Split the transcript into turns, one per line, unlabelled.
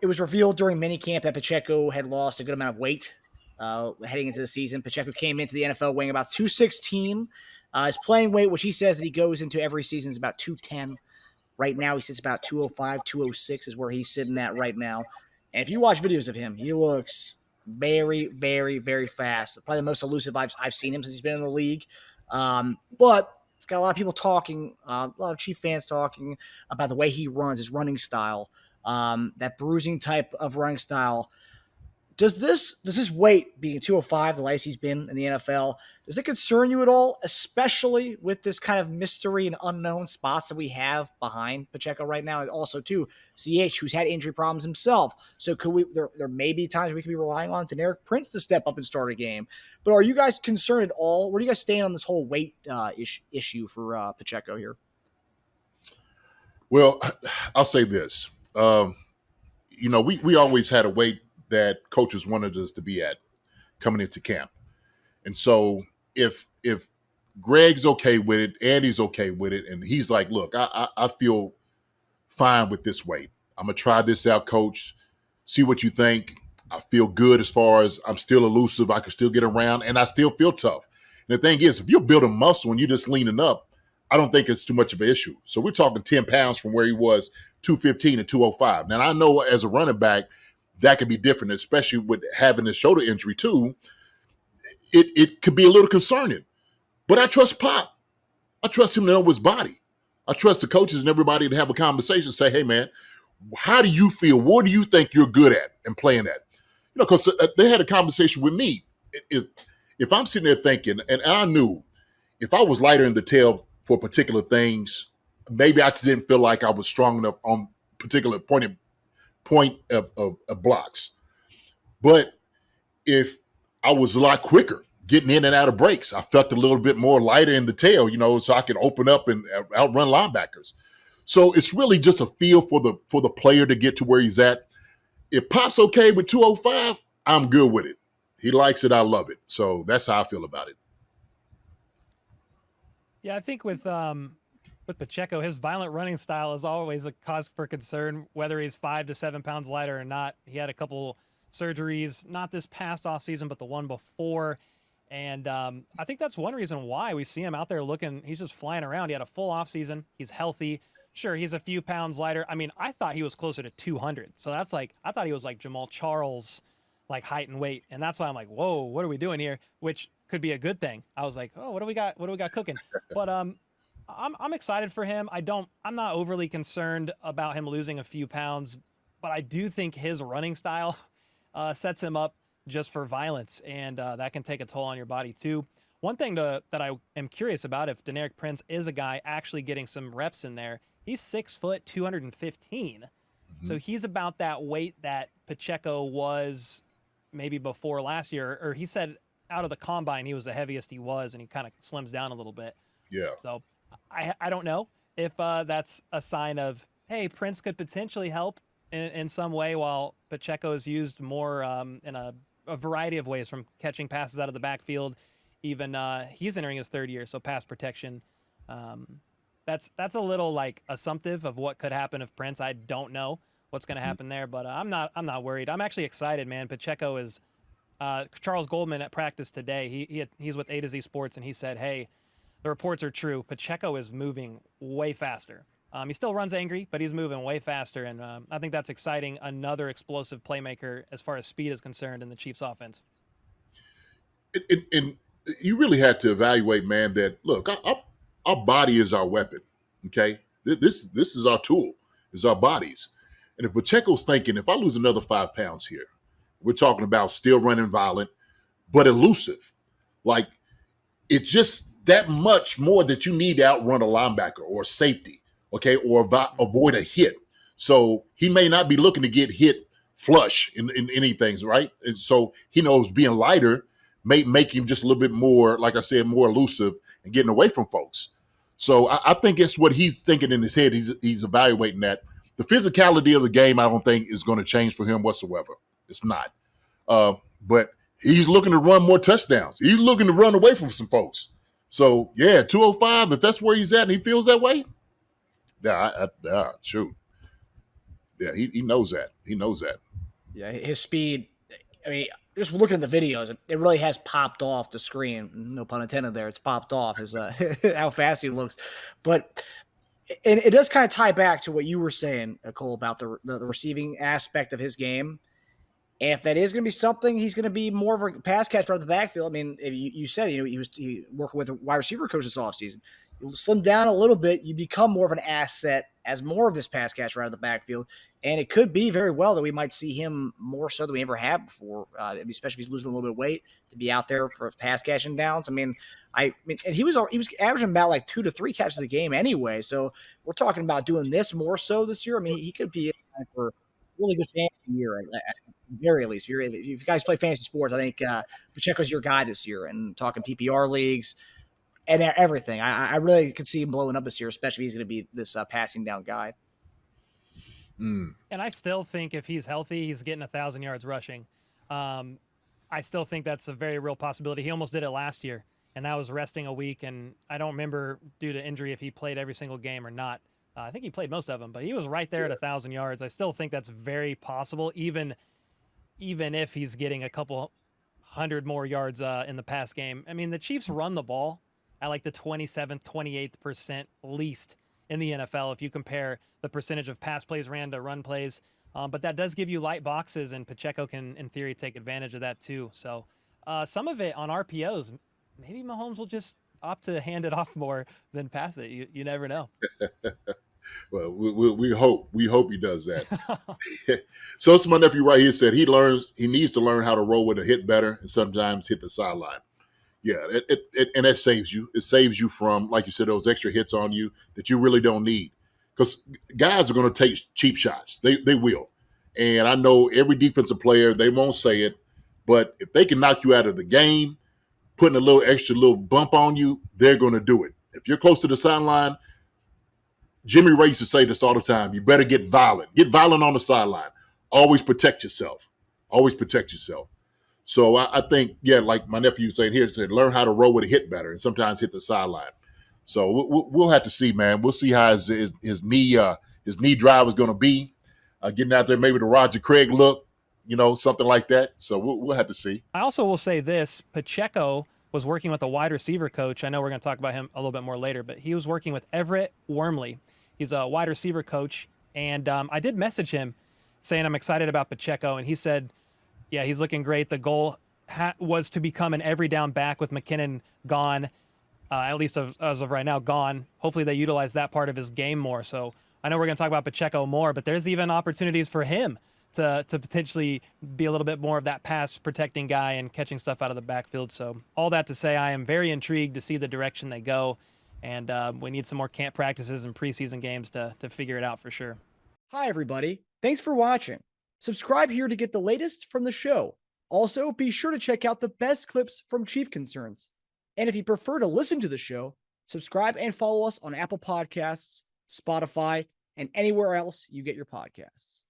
It was revealed during minicamp that Pacheco had lost a good amount of weight heading into the season. Pacheco came into the NFL weighing about 216. His playing weight, which he says that he goes into every season, is about 210. Right now, he sits about 205, 206 is where he's sitting at right now. And if you watch videos of him, he looks very, very, very fast. Probably the most elusive I've seen him since he's been in the league. But it's got a lot of people talking, a lot of Chief fans talking about the way he runs, his running style, that bruising type of running style. Does this weight being 205, the latest he's been in the NFL, does it concern you at all, especially with this kind of mystery and unknown spots that we have behind Pacheco right now, and also too CH, who's had injury problems himself? So could we? There may be times we could be relying on Deneric Prince to step up and start a game. But are you guys concerned at all? Where do you guys stand on this whole weight issue for Pacheco here?
Well, I'll say this. We always had a weight that coaches wanted us to be at coming into camp. And so if Greg's okay with it, Andy's okay with it, and he's like, look, I feel fine with this weight. I'm going to try this out, coach, see what you think. I feel good as far as I'm still elusive. I can still get around, and I still feel tough. And the thing is, if you're building muscle and you're just leaning up, I don't think it's too much of an issue. So we're talking 10 pounds from where he was 215 to 205. Now, I know as a running back, that could be different, especially with having a shoulder injury too. It could be a little concerning. But I trust Pop. I trust him to know his body. I trust the coaches and everybody to have a conversation, say, hey, man, how do you feel? What do you think you're good at and playing at? Because they had a conversation with me. If I'm sitting there thinking, and I knew if I was lighter in the tail for particular things, maybe I just didn't feel like I was strong enough on particular point of blocks. But if I was a lot quicker getting in and out of breaks, I felt a little bit more lighter in the tail, so I could open up and outrun linebackers. So it's really just a feel for the player to get to where he's at. If Pop's okay with 205, I'm good with it. He likes it, I love it. So that's how I feel about it.
Yeah, I think with Pacheco, his violent running style is always a cause for concern, whether he's 5 to 7 pounds lighter or not. He had a couple surgeries, not this past offseason, but the one before. And I think that's one reason why we see him out there looking, he's just flying around. He had a full offseason. He's healthy. Sure, he's a few pounds lighter. I mean, I thought he was closer to 200. So that's I thought he was like Jamal Charles, like height and weight. And that's why I'm like, whoa, what are we doing here? Which could be a good thing. I was like, oh, what do we got cooking? But I'm excited for him. I'm not overly concerned about him losing a few pounds, but I do think his running style sets him up just for violence, and that can take a toll on your body too. One thing that I am curious about, if Deneric Prince is a guy actually getting some reps in there, he's 6 foot, 215. Mm-hmm. So he's about that weight that Pacheco was maybe before last year, or he said out of the combine, he was the heaviest he was, and he kind of slims down a little bit.
Yeah.
So I don't know if that's a sign of, hey, Prince could potentially help in some way, while Pacheco is used more in a variety of ways, from catching passes out of the backfield. Even he's entering his third year, so pass protection. That's a little like assumptive of what could happen if Prince. I don't know what's going to happen there, but I'm not worried. I'm actually excited, man. Pacheco is Charles Goldman at practice today. He's with A to Z Sports, and he said, hey, the reports are true. Pacheco is moving way faster. He still runs angry, but he's moving way faster, and I think that's exciting. Another explosive playmaker as far as speed is concerned in the Chiefs' offense.
And you really had to evaluate, man, that, look, our body is our weapon, okay? This is our tool, is our bodies. And if Pacheco's thinking, if I lose another 5 pounds here, we're talking about still running violent, but elusive. Like, it's just that much more that you need to outrun a linebacker or safety, okay, or avoid a hit. So he may not be looking to get hit flush in anything, right? And so he knows being lighter may make him just a little bit more, like I said, more elusive and getting away from folks. So I think it's what he's thinking in his head. He's evaluating that. The physicality of the game, I don't think, is going to change for him whatsoever. It's not. But he's looking to run more touchdowns. He's looking to run away from some folks. So, yeah, 205, if that's where he's at and he feels that way, shoot. Yeah, he knows that. He knows that.
Yeah, his speed. I mean, just looking at the videos, it really has popped off the screen. No pun intended there. It's popped off his how fast he looks. But and it does kind of tie back to what you were saying, Cole, about the receiving aspect of his game. And if that is going to be something, he's going to be more of a pass catcher out of the backfield. I mean, you said, he was working with a wide receiver coach this offseason. You slim down a little bit, you become more of an asset as more of this pass catcher out of the backfield. And it could be very well that we might see him more so than we ever have before, especially if he's losing a little bit of weight, to be out there for pass catching downs. And he was averaging about like 2 to 3 catches a game anyway. So we're talking about doing this more so this year. I mean, he could be for a really good fantasy year at very least. If you guys play fantasy sports, I think Pacheco's your guy this year. And talking PPR leagues and everything, I really could see him blowing up this year, especially if he's going to be this passing down guy.
And I still think if he's healthy, he's getting 1,000 yards rushing. I still think that's a very real possibility. He almost did it last year, and that was resting a week. And I don't remember due to injury if he played every single game or not. I think he played most of them, but he was right there at 1,000 yards. I still think that's very possible, even if he's getting a couple hundred more yards in the pass game. I mean, the Chiefs run the ball at like the 27th, 28th% least in the NFL if you compare the percentage of pass plays ran to run plays. But that does give you light boxes, and Pacheco can, in theory, take advantage of that too. So some of it on RPOs, maybe Mahomes will just opt to hand it off more than pass it. You never know.
Well, we hope he does that. So it's my nephew right here said he needs to learn how to roll with a hit better and sometimes hit the sideline. Yeah, and that saves you. It saves you from, like you said, those extra hits on you that you really don't need. Because guys are going to take cheap shots. They will. And I know every defensive player, they won't say it, but if they can knock you out of the game, putting a little bump on you, they're going to do it. If you're close to the sideline, Jimmy Ray used to say this all the time, you better get violent. Get violent on the sideline. Always protect yourself. Always protect yourself. So I think, yeah, like my nephew saying here, said learn how to roll with a hit better and sometimes hit the sideline. So we'll have to see, man. We'll see how his knee drive is going to be. Getting out there, maybe the Roger Craig look, something like that. So we'll have to see.
I also will say this: Pacheco was working with a wide receiver coach. I know we're going to talk about him a little bit more later, but he was working with Everett Wormley. He's a wide receiver coach, and I did message him saying I'm excited about Pacheco, and he said, yeah, he's looking great. The goal was to become an every down back with McKinnon gone, at least as of right now, gone. Hopefully they utilize that part of his game more. So I know we're going to talk about Pacheco more, but there's even opportunities for him to potentially be a little bit more of that pass protecting guy and catching stuff out of the backfield. So all that to say, I am very intrigued to see the direction they go. And we need some more camp practices and preseason games to figure it out for sure.
Hi, everybody. Thanks for watching. Subscribe here to get the latest from the show. Also, be sure to check out the best clips from Chief Concerns. And if you prefer to listen to the show, subscribe and follow us on Apple Podcasts, Spotify, and anywhere else you get your podcasts.